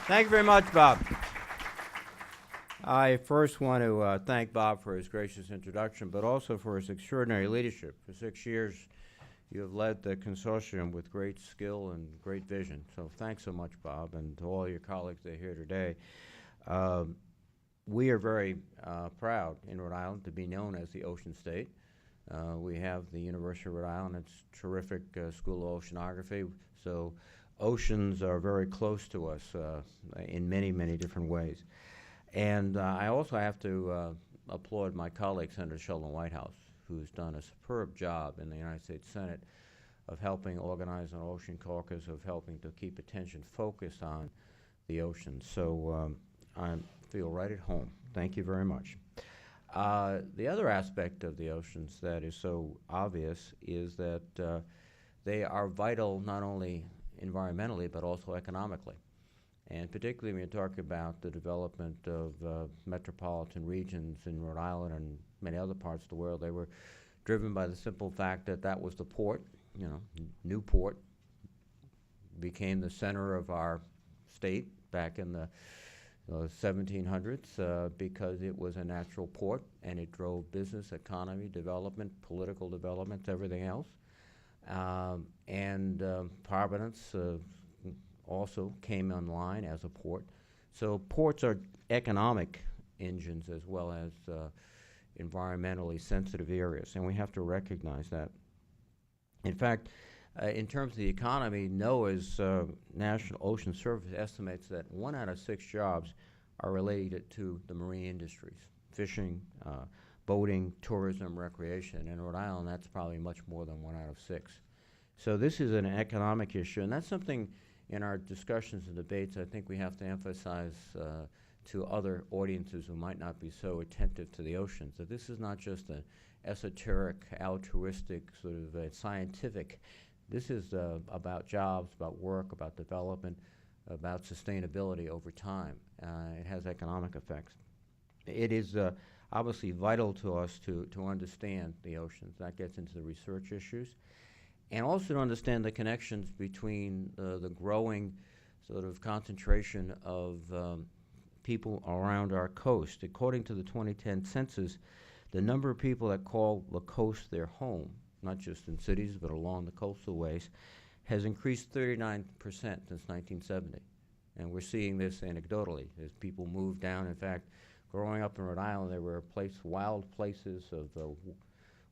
Thank you very much, Bob. I first want to thank Bob for his gracious introduction, but also for his extraordinary leadership. For 6 years, you have led the consortium with great skill and great vision. So thanks so much, Bob, and to all your colleagues that are here today. We are very proud in Rhode Island to be known as the Ocean State. We have the University of Rhode Island. It's a terrific school of oceanography. So oceans are very close to us in many, many different ways. And I also have to applaud my colleague, Senator Sheldon Whitehouse, who's done a superb job in the United States Senate of helping organize an ocean caucus, of helping to keep attention focused on the ocean. So I feel right at home. Thank you very much. The other aspect of the oceans that is so obvious is that they are vital not only environmentally but also economically. And particularly when you talk about the development of metropolitan regions in Rhode Island and many other parts of the world, they were driven by the simple fact that that was the port. You know, Newport became the center of our state back in the 1700s because it was a natural port and it drove business, economy, development, political development, everything else. Providence also came online as a port. So ports are economic engines as well as environmentally sensitive areas, and we have to recognize that. In fact, in terms of the economy, NOAA's National Ocean Service estimates that 1 out of 6 jobs are related to the marine industries, fishing, boating, tourism, recreation. In Rhode Island, that's probably much more than 1 out of 6. So this is an economic issue, and that's something in our discussions and debates I think we have to emphasize to other audiences who might not be so attentive to the oceans, that this is not just an esoteric, altruistic, sort of scientific. This is about jobs, about work, about development, about sustainability over time. It has economic effects. It is obviously vital to us to understand the oceans. That gets into the research issues. And also to understand the connections between the growing sort of concentration of people around our coast. According to the 2010 census, the number of people that call the coast their home, not just in cities but along the coastal ways, has increased 39% since 1970. And we're seeing this anecdotally as people move down. In fact, growing up in Rhode Island, there were wild places of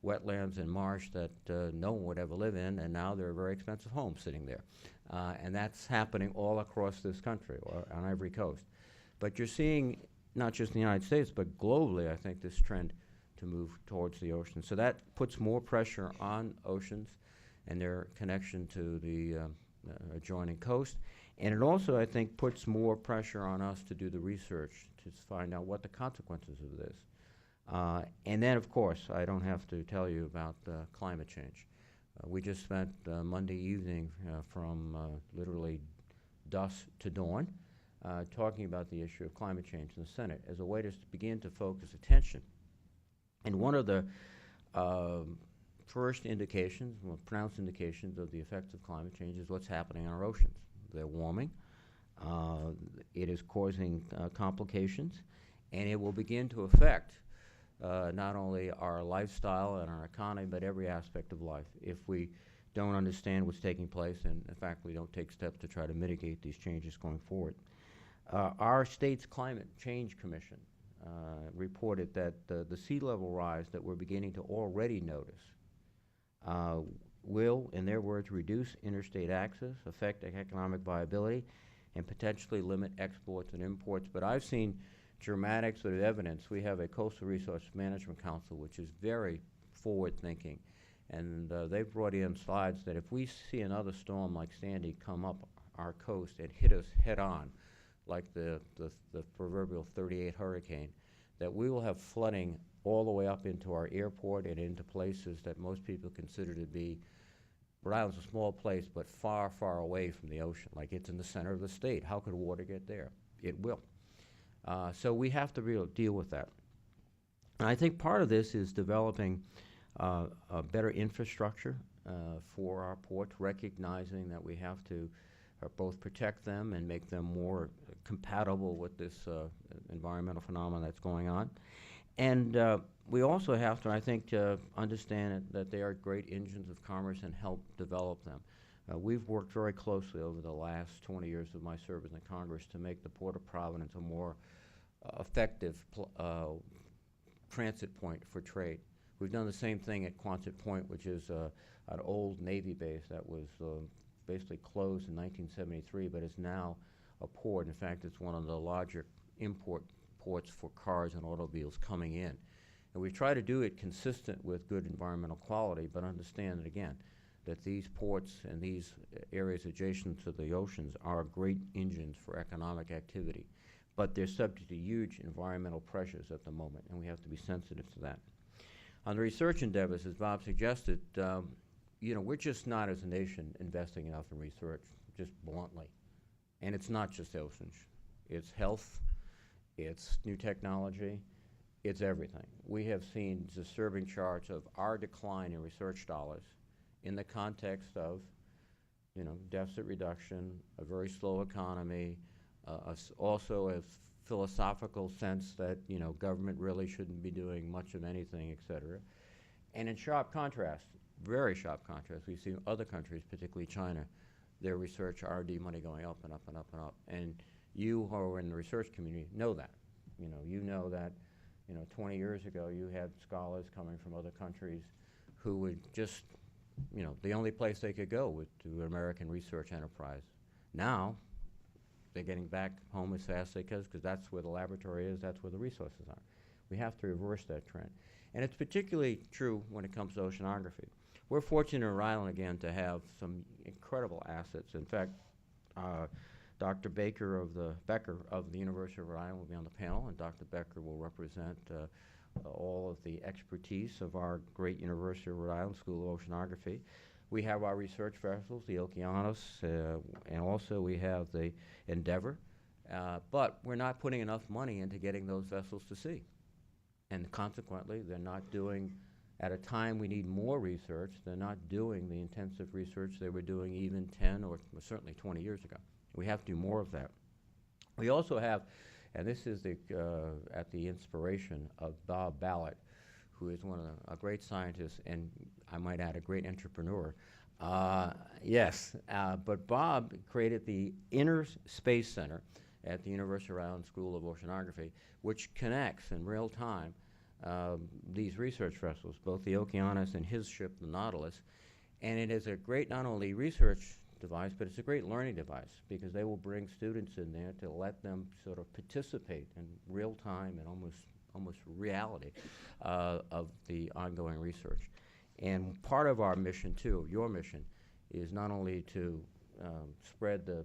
wetlands and marsh that no one would ever live in, and now there are very expensive homes sitting there. And that's happening all across this country, or on every coast. But you're seeing, not just in the United States, but globally, I think, this trend to move towards the ocean. So that puts more pressure on oceans and their connection to the adjoining coast. And it also, I think, puts more pressure on us to do the research to find out what the consequences of this. And then, of course, I don't have to tell you about climate change. We just spent Monday evening from literally dusk to dawn talking about the issue of climate change in the Senate as a way to begin to focus attention. And one of the first indications, well, pronounced indications of the effects of climate change is what's happening in our oceans. They're warming. It is causing complications, and it will begin to affect not only our lifestyle and our economy, but every aspect of life if we don't understand what's taking place and, in fact, we don't take steps to try to mitigate these changes going forward. Our state's Climate Change Commission reported that the sea level rise that we're beginning to already notice will, in their words, reduce interstate access, affect economic viability, and potentially limit exports and imports. But I've seen dramatic sort of evidence. We have a Coastal Resource Management Council, which is very forward-thinking, and they've brought in slides that if we see another storm like Sandy come up our coast and hit us head-on, like the proverbial 38 hurricane, that we will have flooding all the way up into our airport and into places that most people consider to be, Rhode Island's a small place, but far, far away from the ocean. Like it's in the center of the state. How could water get there? It will. So we have to really deal with that. And I think part of this is developing a better infrastructure for our ports, recognizing that we have to both protect them and make them more compatible with this environmental phenomenon that's going on. And we also have to, I think, understand that they are great engines of commerce and help develop them. We've worked very closely over the last 20 years of my service in Congress to make the Port of Providence a more effective transit point for trade. We've done the same thing at Quonset Point, which is an old Navy base that was basically closed in 1973, but is now a port. In fact, it's one of the larger import ports for cars and automobiles coming in. And we try to do it consistent with good environmental quality, but understand that, again, that these ports and these areas adjacent to the oceans are great engines for economic activity. But they're subject to huge environmental pressures at the moment, and we have to be sensitive to that. On the research endeavors, as Bob suggested, we're just not, as a nation, investing enough in research, just bluntly. And it's not just oceans. It's health, it's new technology, it's everything. We have seen disturbing charts of our decline in research dollars in the context of, deficit reduction, a very slow economy, also a philosophical sense that, government really shouldn't be doing much of anything, et cetera. And in sharp contrast, very sharp contrast, we see other countries, particularly China, their research R&D money going up and up and up and up. And you who are in the research community know that. You know that, 20 years ago you had scholars coming from other countries who would just, the only place they could go was to an American research enterprise. Now, they're getting back home as fast as they can because that's where the laboratory is, that's where the resources are. We have to reverse that trend. And it's particularly true when it comes to oceanography. We're fortunate in Rhode Island, again, to have some incredible assets. In fact, Dr. Becker of the University of Rhode Island will be on the panel, and Dr. Becker will represent all of the expertise of our great University of Rhode Island School of Oceanography. We have our research vessels, the Okeanos, and also we have the Endeavor, but we're not putting enough money into getting those vessels to sea. And consequently, they're not doing, at a time we need more research, they're not doing the intensive research they were doing even 10 or certainly 20 years ago. We have to do more of that. We also have, and this is at the inspiration of Bob Ballard, who is a great scientist and, I might add, a great entrepreneur. But Bob created the Inner Space Center at the University of Rhode Island School of Oceanography, which connects in real time these research vessels, both the Okeanos and his ship, the Nautilus. And it is a great not only research device, but it's a great learning device because they will bring students in there to let them sort of participate in real time and almost reality of the ongoing research. And part of our mission, too, your mission, is not only to spread the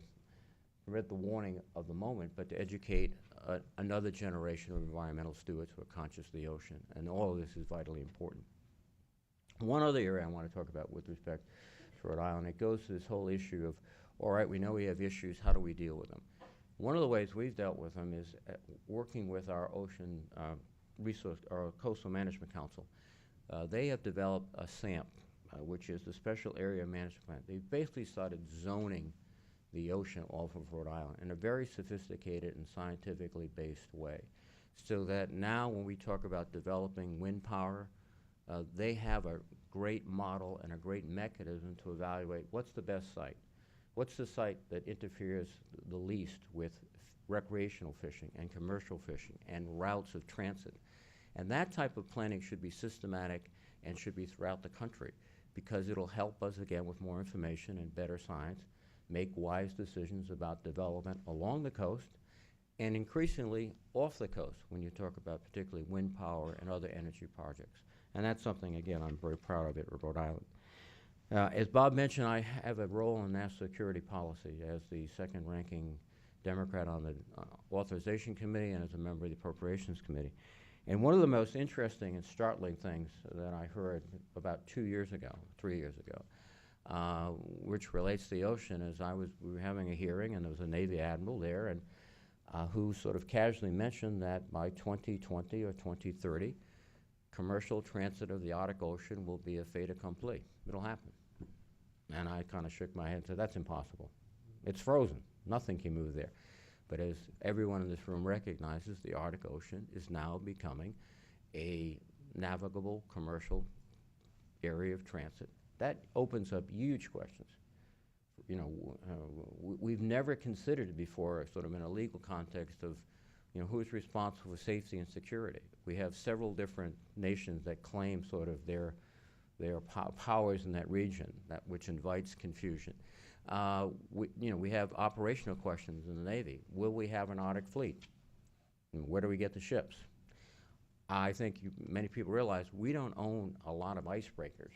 warning of the moment, but to educate another generation of environmental stewards who are conscious of the ocean. And all of this is vitally important. One other area I want to talk about with respect to Rhode Island, it goes to this whole issue of, all right, we know we have issues, how do we deal with them? One of the ways we've dealt with them is working with our ocean our Coastal Management Council. They have developed a SAMP, which is the Special Area Management Plan. They've basically started zoning the ocean off of Rhode Island in a very sophisticated and scientifically based way. So that now when we talk about developing wind power, they have a great model and a great mechanism to evaluate what's the best site. What's the site that interferes the least with recreational fishing and commercial fishing and routes of transit. And that type of planning should be systematic and should be throughout the country because it'll help us, again, with more information and better science, make wise decisions about development along the coast and increasingly off the coast when you talk about particularly wind power and other energy projects. And that's something, again, I'm very proud of at Rhode Island. As Bob mentioned, I have a role in national security policy as the second-ranking Democrat on the Authorization Committee and as a member of the Appropriations Committee. And one of the most interesting and startling things that I heard about 3 years ago, which relates to the ocean, is we were having a hearing and there was a Navy admiral there and who sort of casually mentioned that by 2020 or 2030, commercial transit of the Arctic Ocean will be a fait accompli. It'll happen. And I kind of shook my head and said, that's impossible. It's frozen. Nothing can move there. But as everyone in this room recognizes, the Arctic Ocean is now becoming a navigable commercial area of transit. That opens up huge questions. You know, we've never considered it before, sort of in a legal context of, you know, who's responsible for safety and security. We have several different nations that claim sort of their powers in that region, which invites confusion. We have operational questions in the Navy. Will we have an Arctic fleet? And where do we get the ships? I think many people realize we don't own a lot of icebreakers.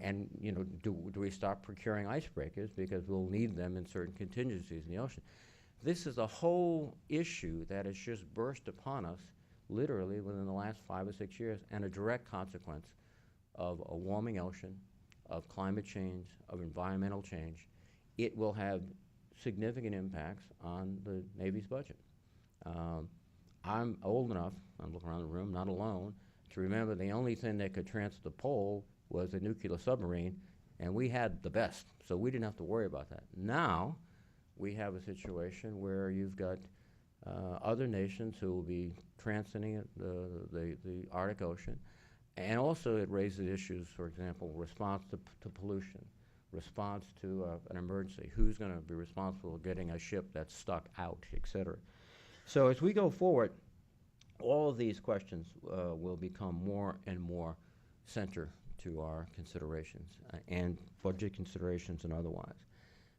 And you know, do we start procuring icebreakers because we'll need them in certain contingencies in the ocean? This is a whole issue that has just burst upon us literally within the last 5 or 6 years, and a direct consequence of a warming ocean, of climate change, of environmental change. It will have significant impacts on the Navy's budget. I'm old enough, I'm looking around the room, not alone, to remember the only thing that could transfer the pole was a nuclear submarine, and we had the best, so we didn't have to worry about that. Now, we have a situation where you've got other nations who will be transiting the Arctic Ocean, and also it raises issues, for example, response to pollution, response to an emergency. Who's going to be responsible for getting a ship that's stuck out, et cetera? So as we go forward, all of these questions will become more and more center to our considerations, and budget considerations and otherwise.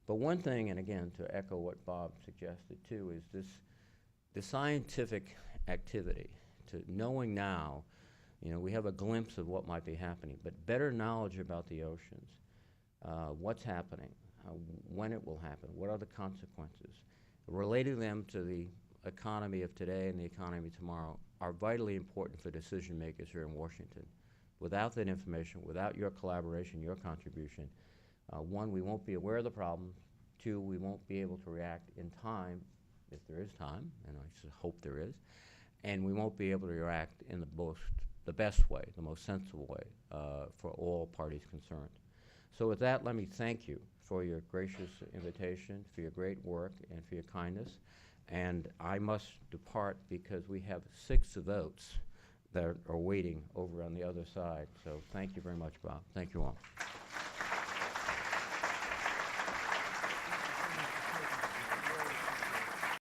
But one thing, and again, to echo what Bob suggested too, is the scientific activity, to knowing now, you know, we have a glimpse of what might be happening, but better knowledge about the oceans, what's happening, when it will happen, what are the consequences, relating them to the economy of today and the economy of tomorrow are vitally important for decision makers here in Washington. Without that information, without your collaboration, your contribution, one, we won't be aware of the problems. Two, we won't be able to react in time, if there is time, and I hope there is, and we won't be able to react in the best way, the most sensible way for all parties concerned. So with that, let me thank you for your gracious invitation, for your great work, and for your kindness. And I must depart because we have 6 votes that are waiting over on the other side. So thank you very much, Bob. Thank you all.